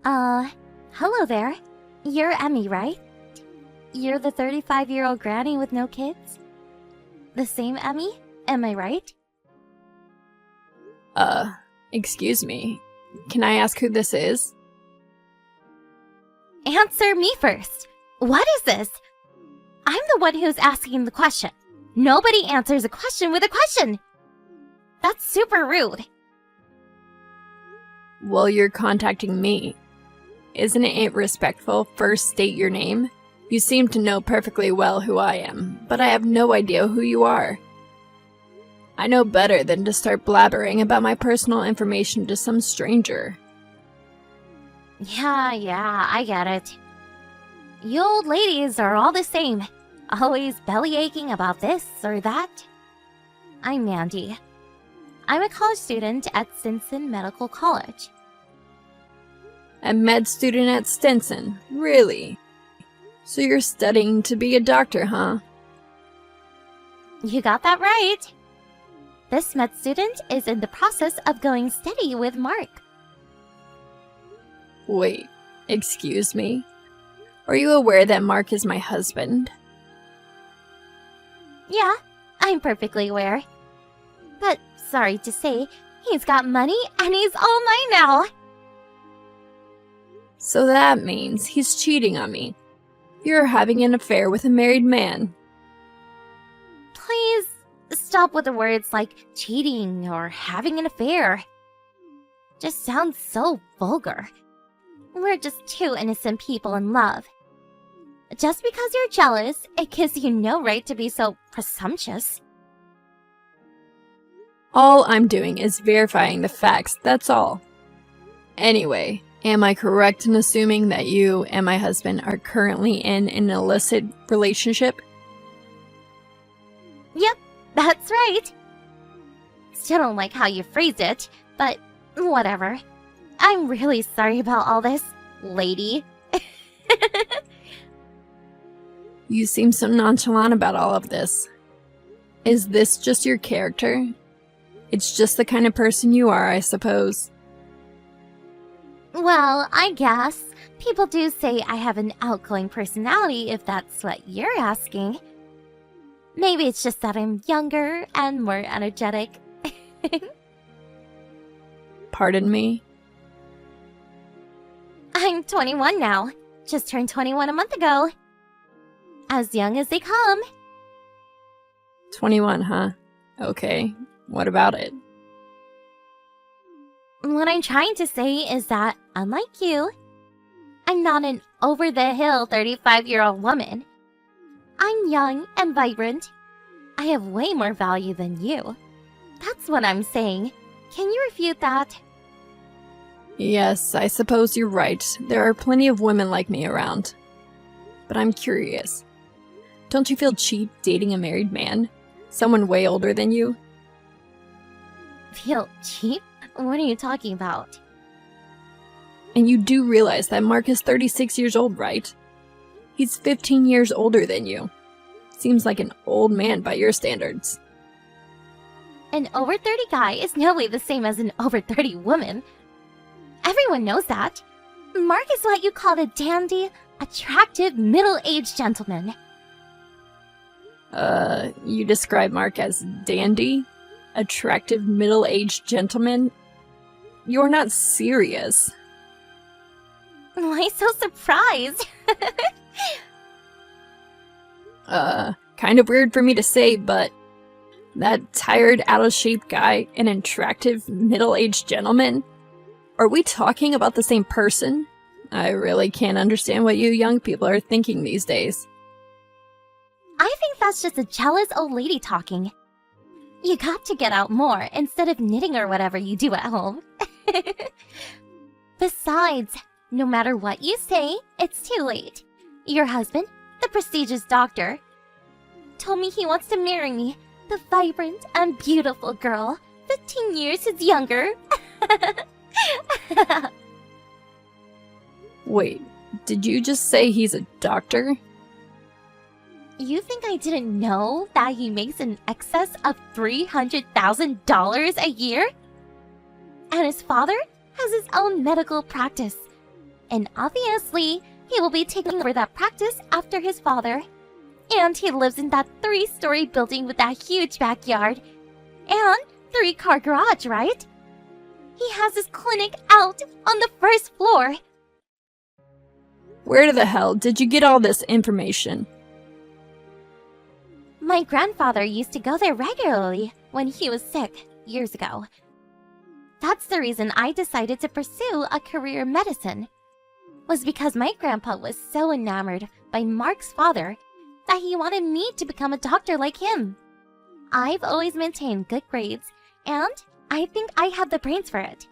Uh, hello there. You're Emmy, right? You're the 35-year-old granny with no kids? The same Emmy? Am I right? Excuse me. Can I ask who this is? Answer me first. What is this? I'm the one who's asking the question. Nobody answers a question with a question. That's super rude. Well, you're contacting me. Isn't it respectful first state your name? You seem to know perfectly well who I am, but I have no idea who you are. I know better than to start blabbering about my personal information to some stranger. Yeah, I get it. You old ladies are all the same. Always belly aching about this or that. I'm Mandy. I'm a college student at Stinson Medical College. A med student at Stinson? Really? So you're studying to be a doctor, huh? You got that right. This med student is in the process of going steady with Mark. Wait, excuse me? Are you aware that Mark is my husband? Yeah, I'm perfectly aware. But sorry to say, he's got money and he's all mine now. So that means he's cheating on me. You're having an affair with a married man. Please stop with the words like cheating or having an affair. Just sounds so vulgar. We're just two innocent people in love. Just because you're jealous, it gives you no right to be so presumptuous. All I'm doing is verifying the facts, that's all. Anyway, am I correct in assuming that you and my husband are currently in an illicit relationship? Yep, that's right. Still don't like how you phrased it, but whatever. I'm really sorry about all this, lady. You seem so nonchalant about all of this. Is this just your character? It's just the kind of person you are, I suppose. Well, I guess. People do say I have an outgoing personality, if that's what you're asking. Maybe it's just that I'm younger and more energetic. Pardon me? I'm 21 now. Just turned 21 a month ago. As young as they come. 21, huh? Okay, what about it? What I'm trying to say is that, unlike you, I'm not an over-the-hill 35-year-old woman. I'm young and vibrant. I have way more value than you. That's what I'm saying. Can you refute that? Yes, I suppose you're right. There are plenty of women like me around. But I'm curious. Don't you feel cheap dating a married man? Someone way older than you? Feel cheap? What are you talking about? And you do realize that Mark is 36 years old, right? He's 15 years older than you. Seems like an old man by your standards. An over 30 guy is no way the same as an over 30 woman. Everyone knows that. Mark is what you call a dandy, attractive, middle-aged gentleman. You describe Mark as dandy? Attractive, middle-aged gentleman? You're not serious. Why so surprised? Kind of weird for me to say, but that tired, out-of-shape guy, an attractive, middle-aged gentleman? Are we talking about the same person? I really can't understand what you young people are thinking these days. I think that's just a jealous old lady talking. You got to get out more instead of knitting or whatever you do at home. Besides, no matter what you say, it's too late. Your husband, the prestigious doctor, told me he wants to marry me, the vibrant and beautiful girl, 15 years his younger. Wait, did you just say he's a doctor? You think I didn't know that he makes in excess of $300,000 a year? And his father has his own medical practice. And obviously, he will be taking over that practice after his father. And he lives in that 3-story building with that huge backyard. And 3-car garage, right? He has his clinic out on the 1st floor. Where the hell did you get all this information? My grandfather used to go there regularly when he was sick years ago. That's the reason I decided to pursue a career in medicine. Was because my grandpa was so enamored by Mark's father that he wanted me to become a doctor like him. I've always maintained good grades, and I think I have the brains for it.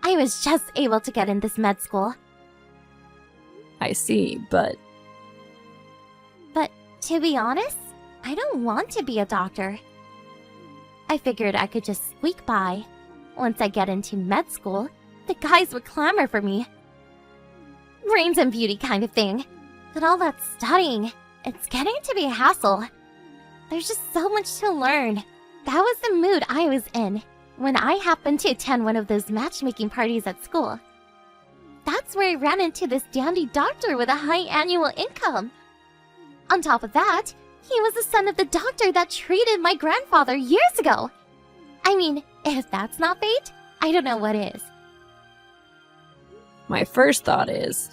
I was just able to get in this med school. I see, but To be honest, I don't want to be a doctor. I figured I could just squeak by. Once I get into med school, the guys would clamor for me. Brains and beauty kind of thing. But all that studying, it's getting to be a hassle. There's just so much to learn. That was the mood I was in when I happened to attend one of those matchmaking parties at school. That's where I ran into this dandy doctor with a high annual income. On top of that, he was the son of the doctor that treated my grandfather years ago. I mean, if that's not fate, I don't know what is. my first thought is,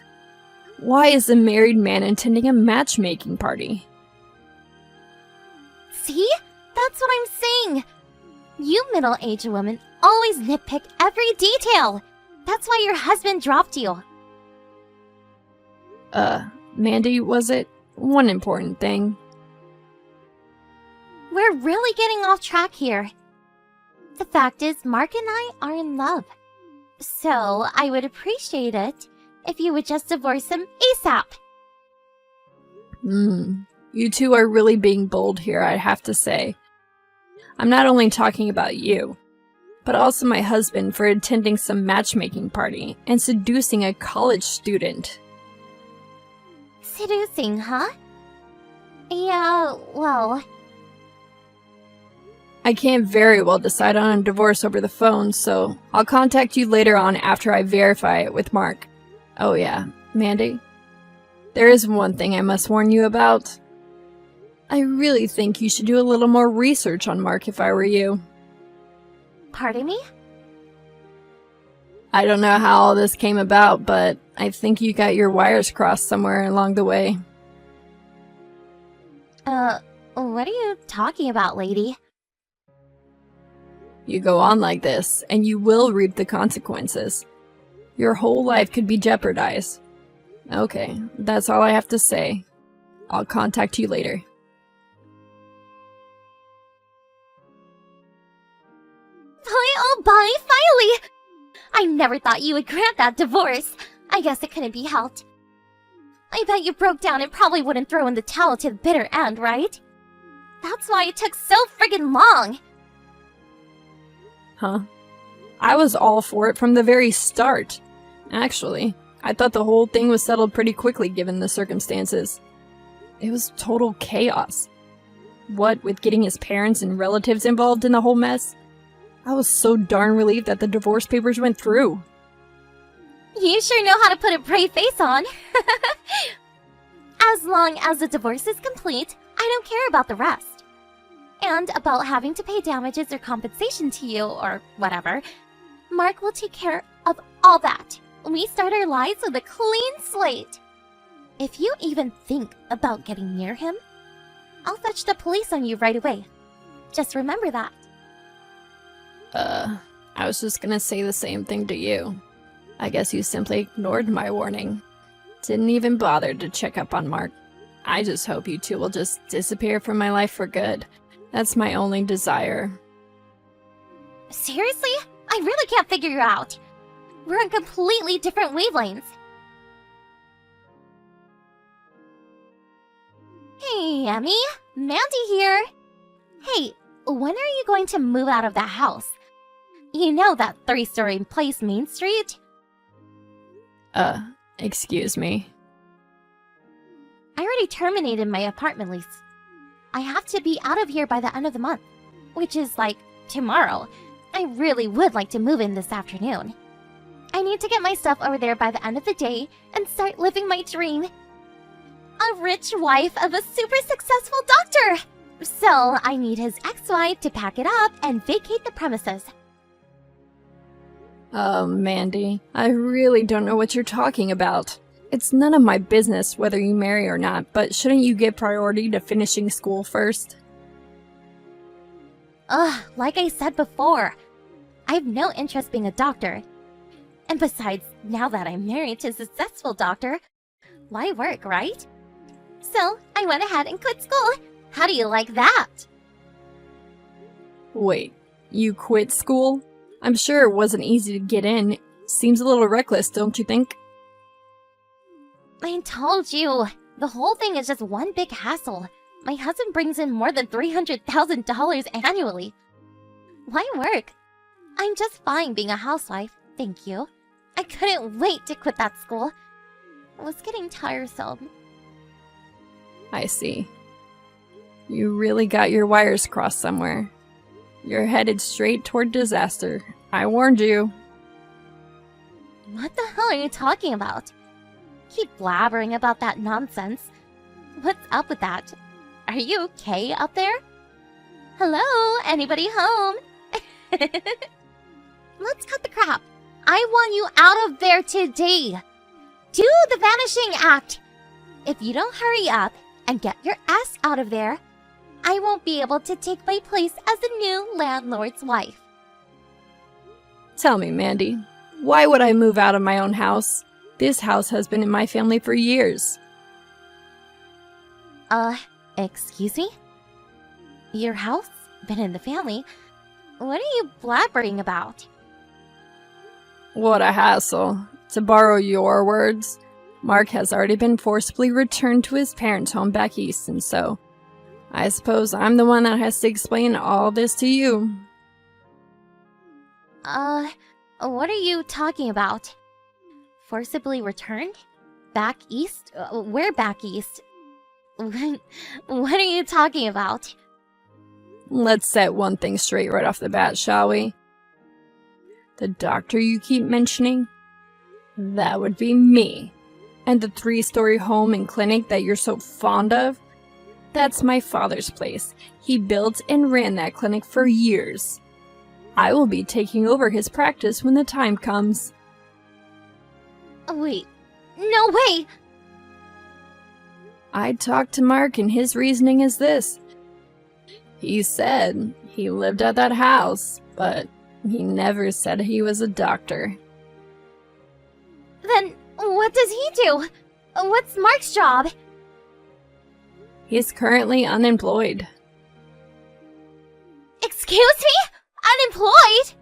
why is a married man attending a matchmaking party? See? That's what I'm saying. You middle-aged women always nitpick every detail. That's why your husband dropped you. Mandy, was it? One important thing. We're really getting off track here. The fact is, Mark and I are in love. So, I would appreciate it if you would just divorce him ASAP. You two are really being bold here, I have to say. I'm not only talking about you, but also my husband for attending some matchmaking party and seducing a college student. Seducing, huh? Yeah, well... I can't very well decide on a divorce over the phone, so I'll contact you later on after I verify it with Mark. Oh yeah, Mandy? There is one thing I must warn you about. I really think you should do a little more research on Mark if I were you. Pardon me? I don't know how all this came about, but I think you got your wires crossed somewhere along the way. What are you talking about, lady? You go on like this, and you will reap the consequences. Your whole life could be jeopardized. Okay, that's all I have to say. I'll contact you later. Bye, finally! I never thought you would grant that divorce. I guess it couldn't be helped. I bet you broke down and probably wouldn't throw in the towel to the bitter end, right? That's why it took so friggin' long. Huh? I was all for it from the very start. Actually, I thought the whole thing was settled pretty quickly given the circumstances. It was total chaos. What with getting his parents and relatives involved in the whole mess? I was so darn relieved that the divorce papers went through. You sure know how to put a brave face on. As long as the divorce is complete, I don't care about the rest. And about having to pay damages or compensation to you, or whatever, Mark will take care of all that. We start our lives with a clean slate. If you even think about getting near him, I'll fetch the police on you right away. Just remember that. I was just gonna say the same thing to you. I guess you simply ignored my warning. Didn't even bother to check up on Mark. I just hope you two will just disappear from my life for good. That's my only desire. Seriously? I really can't figure you out. We're on completely different wavelengths. Hey, Emmy. Mandy here. Hey, when are you going to move out of that house? You know that 3-story place, Main Street? Excuse me. I already terminated my apartment lease. I have to be out of here by the end of the month, which is like tomorrow. I really would like to move in this afternoon. I need to get my stuff over there by the end of the day and start living my dream. A rich wife of a super successful doctor! So I need his ex-wife to pack it up and vacate the premises. Oh, Mandy, I really don't know what you're talking about. It's none of my business whether you marry or not, but shouldn't you give priority to finishing school first? Like I said before, I have no interest being a doctor. And besides, now that I'm married to a successful doctor, why work, right? So I went ahead and quit school. How do you like that? Wait, you quit school? I'm sure it wasn't easy to get in. Seems a little reckless, don't you think? I told you, the whole thing is just one big hassle. My husband brings in more than $300,000 annually. Why work? I'm just fine being a housewife, thank you. I couldn't wait to quit that school. It was getting tiresome. I see. You really got your wires crossed somewhere. You're headed straight toward disaster. I warned you. What the hell are you talking about? Keep blabbering about that nonsense. What's up with that? Are you okay up there? Hello? Anybody home? Let's cut the crap. I want you out of there today. Do the vanishing act. If you don't hurry up and get your ass out of there, I won't be able to take my place as the new landlord's wife. Tell me, Mandy, why would I move out of my own house? This house has been in my family for years. Excuse me? Your house? Been in the family? What are you blabbering about? What a hassle. To borrow your words, Mark has already been forcibly returned to his parents' home back east, and so I suppose I'm the one that has to explain all this to you. What are you talking about? Forcibly returned? Back east? Where back east? What are you talking about? Let's set one thing straight right off the bat, shall we? The doctor you keep mentioning? That would be me. And the 3-story home and clinic that you're so fond of? That's my father's place. He built and ran that clinic for years. I will be taking over his practice when the time comes. Wait, no way! I talked to Mark and his reasoning is this. He said he lived at that house, but he never said he was a doctor. Then what does he do? What's Mark's job? He's currently unemployed. Excuse me? Unemployed?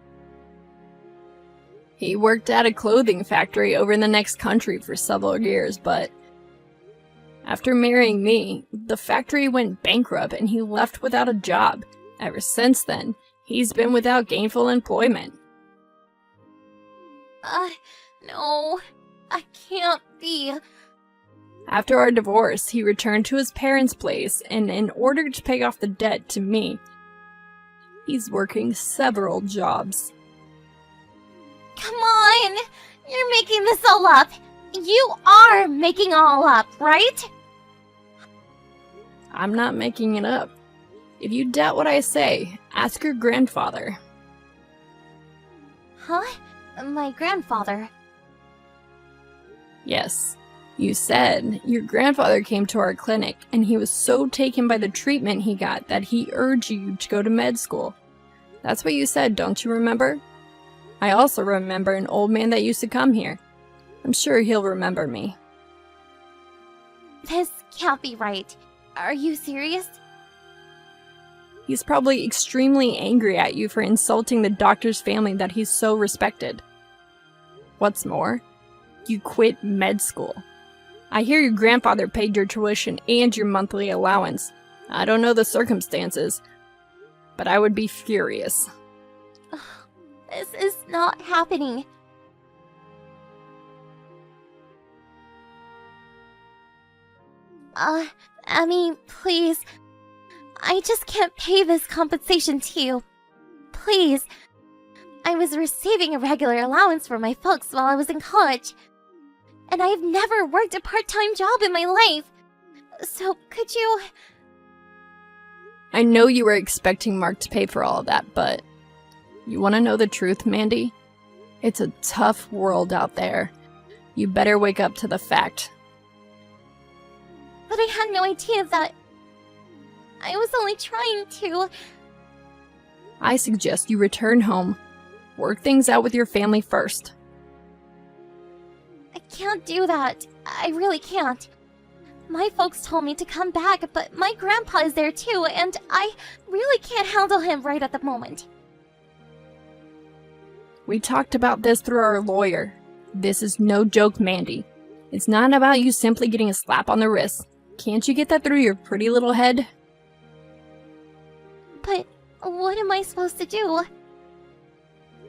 He worked at a clothing factory over in the next country for several years, but after marrying me, the factory went bankrupt and he left without a job. Ever since then, he's been without gainful employment. No, I can't be. After our divorce, he returned to his parents' place, and in order to pay off the debt to me, he's working several jobs. Come on! You're making this all up! You are making all up, right? I'm not making it up. If you doubt what I say, ask your grandfather. Huh? My grandfather. Yes. You said your grandfather came to our clinic and he was so taken by the treatment he got that he urged you to go to med school. That's what you said, don't you remember? I also remember an old man that used to come here. I'm sure he'll remember me. This can't be right. Are you serious? He's probably extremely angry at you for insulting the doctor's family that he's so respected. What's more, you quit med school. I hear your grandfather paid your tuition and your monthly allowance. I don't know the circumstances, but I would be furious. This is not happening. Emmy, please. I just can't pay this compensation to you. Please. I was receiving a regular allowance from my folks while I was in college. And I've never worked a part-time job in my life. So could you... I know you were expecting Mark to pay for all of that, but you want to know the truth, Mandy? It's a tough world out there. You better wake up to the fact. But I had no idea that... I was only trying to... I suggest you return home. Work things out with your family first. I can't do that. I really can't. My folks told me to come back, but my grandpa is there too, and I really can't handle him right at the moment. We talked about this through our lawyer. This is no joke, Mandy. It's not about you simply getting a slap on the wrist. Can't you get that through your pretty little head? But what am I supposed to do?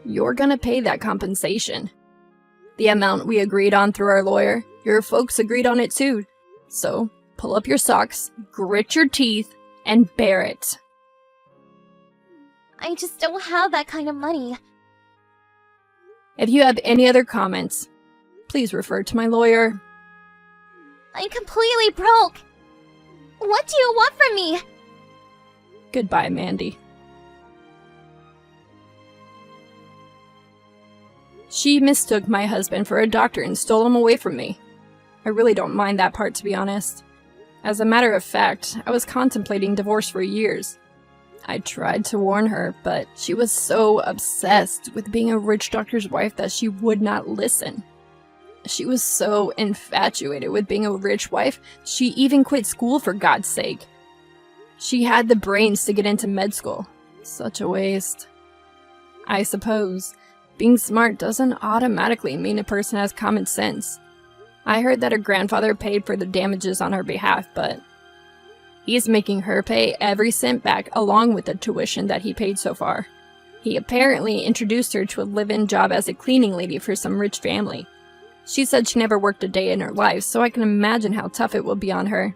You're gonna pay that compensation. The amount we agreed on through our lawyer, your folks agreed on it too. So, pull up your socks, grit your teeth, and bear it. I just don't have that kind of money. If you have any other comments, please refer to my lawyer. I'm completely broke. What do you want from me? Goodbye, Mandy. She mistook my husband for a doctor and stole him away from me. I really don't mind that part, to be honest. As a matter of fact, I was contemplating divorce for years. I tried to warn her, but she was so obsessed with being a rich doctor's wife that she would not listen. She was so infatuated with being a rich wife, she even quit school for God's sake. She had the brains to get into med school. Such a waste. I suppose being smart doesn't automatically mean a person has common sense. I heard that her grandfather paid for the damages on her behalf, but he's making her pay every cent back along with the tuition that he paid so far. He apparently introduced her to a live-in job as a cleaning lady for some rich family. She said she never worked a day in her life, so I can imagine how tough it will be on her.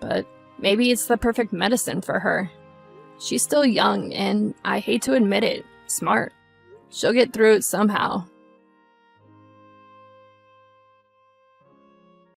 But maybe it's the perfect medicine for her. She's still young, and I hate to admit it, smart. She'll get through it somehow.